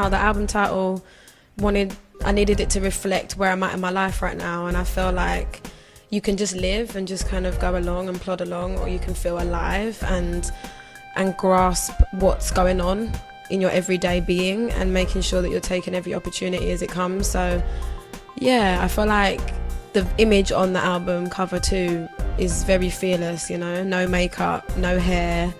The album title, I needed it to reflect where I'm at in my life right now, and I feel like you can just live and just kind of go along and plod along, or you can feel alive and grasp what's going on in your everyday being and making sure that you're taking every opportunity as it comes. So yeah, I feel like the image on the album cover too is very fearless, you know, no makeup, no hair,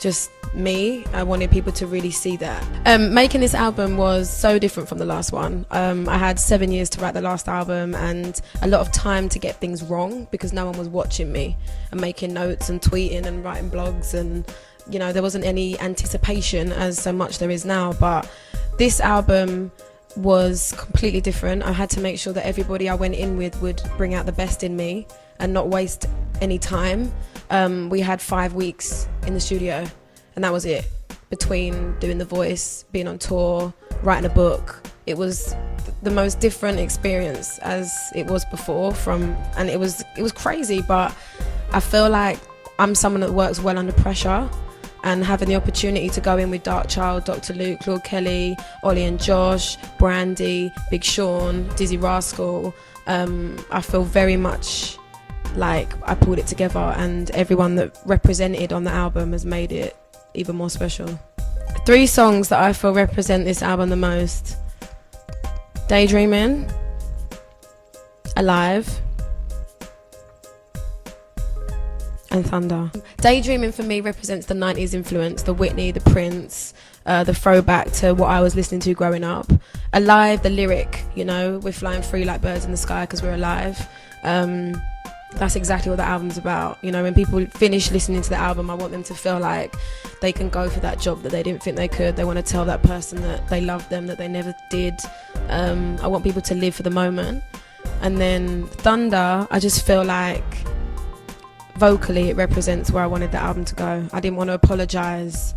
just me. I wanted people to really see that. Making this album was so different from the last one. I had 7 years to write the last album and a lot of time to get things wrong because no one was watching me and making notes and tweeting and writing blogs, and you know, there wasn't any anticipation as so much there is now. But this album was completely different. I had to make sure that everybody I went in with would bring out the best in me and not waste any time. We had 5 weeks in the studio and that was it. Between doing The Voice, being on tour, writing a book, it was the most different experience as it was before and it was crazy, but I feel like I'm someone that works well under pressure, and having the opportunity to go in with Darkchild, Dr. Luke, Claude Kelly, Ollie and Josh, Brandy, Big Sean, Dizzy Rascal, I feel very much like I pulled it together, and everyone that represented on the album has made it even more special. 3 songs that I feel represent this album the most: Daydreaming, Alive, and Thunder. Daydreaming for me represents the 90s influence, the Whitney, the Prince, the throwback to what I was listening to growing up. Alive, the lyric, you know, we're flying free like birds in the sky because we're alive. That's exactly what the album's about. You know, when people finish listening to the album, I want them to feel like they can go for that job that they didn't think they could. They want to tell that person that they love them, that they never did. I want people to live for the moment. And then Thunder, I just feel like vocally it represents where I wanted the album to go. I didn't want to apologise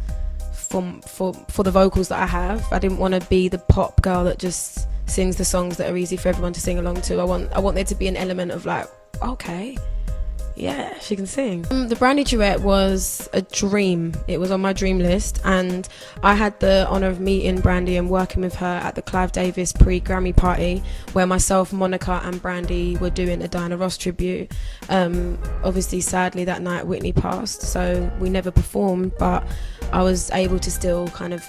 for the vocals that I have. I didn't want to be the pop girl that just sings the songs that are easy for everyone to sing along to. I want there to be an element of like, okay, yeah, she can sing. The Brandy duet was a dream. It was on my dream list, and I had the honour of meeting Brandy and working with her at the Clive Davis pre-Grammy party, where myself, Monica and Brandy were doing a Diana Ross tribute. Obviously, sadly, that night Whitney passed, so we never performed, but I was able to still kind of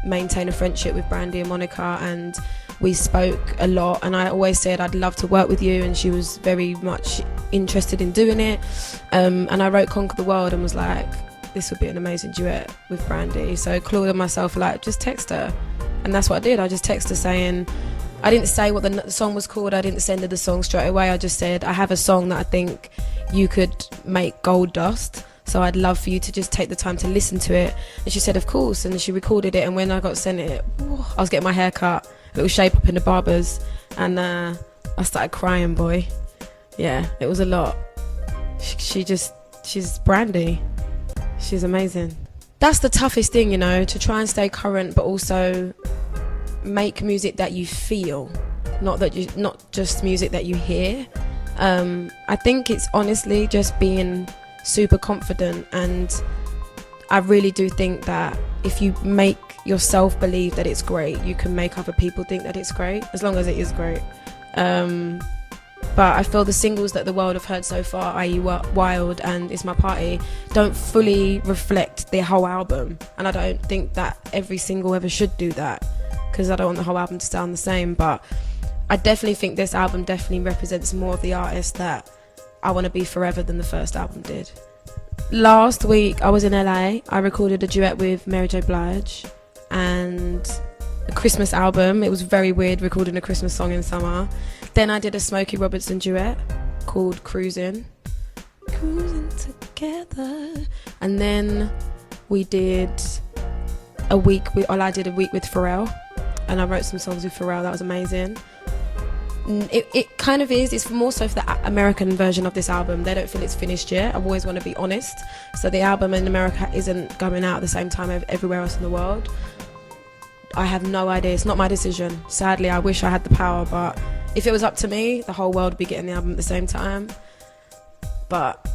maintain a friendship with Brandy and Monica, and we spoke a lot, and I always said I'd love to work with you, and she was very much interested in doing it. And I wrote Conquer the World and was like, this would be an amazing duet with Brandy. So Claude and myself were like, just text her. And that's what I did. I just texted her saying, I didn't say what the song was called, I didn't send her the song straight away. I just said, I have a song that I think you could make gold dust, so I'd love for you to just take the time to listen to it. And she said, of course. And she recorded it, and when I got sent it, I was getting my hair cut, a little shape up in the barbers, and I started crying, boy. Yeah, it was a lot. She's Brandy. She's amazing. That's the toughest thing, you know, to try and stay current, but also make music that you feel, not just music that you hear. I think it's honestly just being super confident, and I really do think that if you make yourself believe that it's great, you can make other people think that it's great, as long as it is great. But I feel the singles that the world have heard so far, i.e. Wild and It's My Party, don't fully reflect the whole album, and I don't think that every single ever should do that, because I don't want the whole album to sound the same. But I definitely think this album definitely represents more of the artist that I want to be forever than the first album did. Last week I was in LA. I recorded a duet with Mary J. Blige and a Christmas album. It was very weird recording a Christmas song in summer. Then I did a Smokey Robertson duet called Cruising Together. And then we did a week with Pharrell, and I wrote some songs with Pharrell. That was amazing. It kind of is. It's more so for the American version of this album. They don't feel it's finished yet. I always want to be honest. So the album in America isn't going out at the same time everywhere else in the world. I have no idea. It's not my decision. Sadly, I wish I had the power, but if it was up to me, the whole world would be getting the album at the same time. But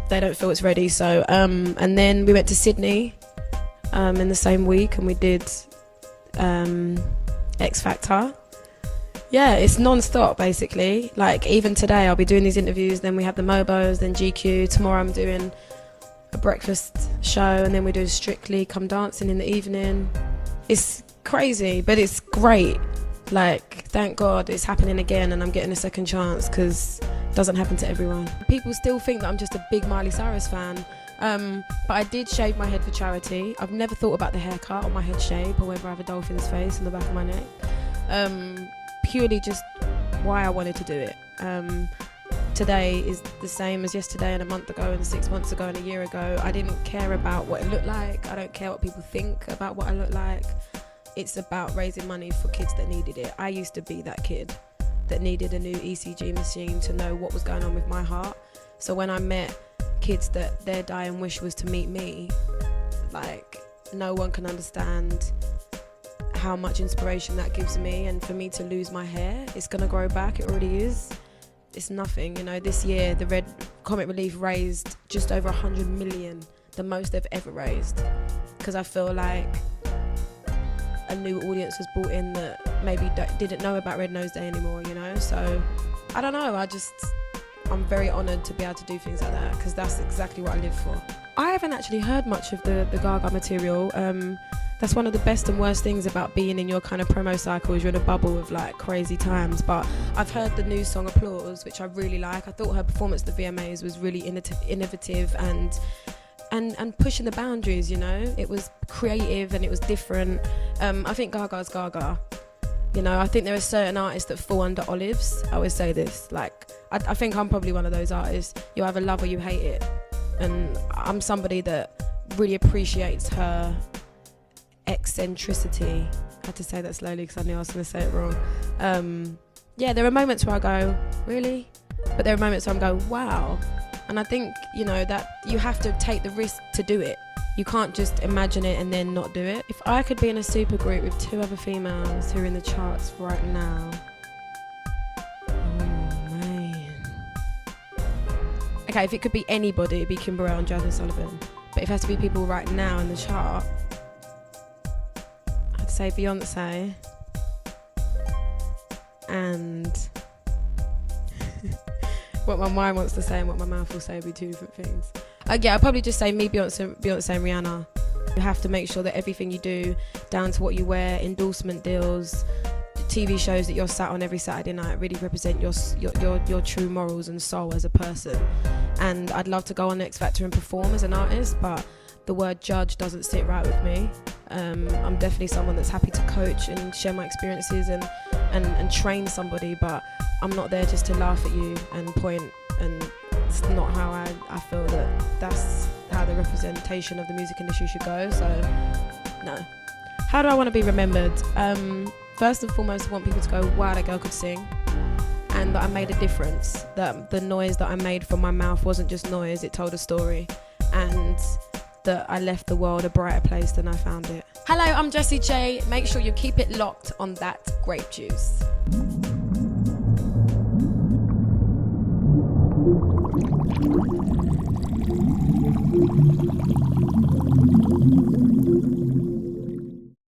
they don't feel it's ready. So and then we went to Sydney in the same week, and we did X Factor. Yeah, it's non-stop basically. Like even today I'll be doing these interviews, then we have the Mobos, then GQ. Tomorrow I'm doing a breakfast show, and then we do Strictly Come Dancing in the evening. It's crazy, but it's great. Like, thank God it's happening again, and I'm getting a second chance, because it doesn't happen to everyone. People still think that I'm just a big Miley Cyrus fan, but I did shave my head for charity. I've never thought about the haircut or my head shape, or whether I have a dolphin's face in the back of my neck. Purely just why I wanted to do it. Today is the same as yesterday, and a month ago, and 6 months ago, and a year ago. I didn't care about what it looked like. I don't care what people think about what I look like. It's about raising money for kids that needed it. I used to be that kid that needed a new ECG machine to know what was going on with my heart. So when I met kids that their dying wish was to meet me, like, no one can understand how much inspiration that gives me. And for me to lose my hair, it's gonna grow back, it already is. It's nothing, you know. This year the Red Comic Relief raised just over 100 million, the most they've ever raised, because I feel like a new audience was brought in that maybe didn't know about Red Nose Day anymore, you know. So I don't know, I'm very honoured to be able to do things like that, because that's exactly what I live for. I haven't actually heard much of the Gaga material. That's one of the best and worst things about being in your kind of promo cycle, is you're in a bubble of like crazy times. But I've heard the new song Applause, which I really like. I thought her performance at the VMAs was really innovative and pushing the boundaries, you know. It was creative and it was different. I think Gaga's Gaga. You know, I think there are certain artists that fall under olives. I always say this, like, I think I'm probably one of those artists. You either love or you hate it. And I'm somebody that really appreciates her eccentricity. I had to say that slowly because I knew I was going to say it wrong. Yeah, there are moments where I go, really? But there are moments where I go, wow. And I think, you know, that you have to take the risk to do it. You can't just imagine it and then not do it. If I could be in a super group with 2 other females who are in the charts right now, oh man. Okay, if it could be anybody, it'd be Kim Burrell and Jasmine Sullivan. But if it has to be people right now in the chart, I'd say Beyonce and what my mind wants to say and what my mouth will say would be 2 different things. Yeah, I'd probably just say me, Beyonce and Rihanna. You have to make sure that everything you do, down to what you wear, endorsement deals, TV shows that you're sat on every Saturday night, really represent your true morals and soul as a person. And I'd love to go on X Factor and perform as an artist, but the word judge doesn't sit right with me. I'm definitely someone that's happy to coach and share my experiences and train somebody, but I'm not there just to laugh at you and point, and it's not how I feel that's how the representation of the music industry should go. So no. How do I want to be remembered? First and foremost, I want people to go, wow, that girl could sing, and that I made a difference, that the noise that I made from my mouth wasn't just noise, it told a story, and that I left the world a brighter place than I found it. Hello, I'm Jessie J. Make sure you keep it locked on That Grape Juice.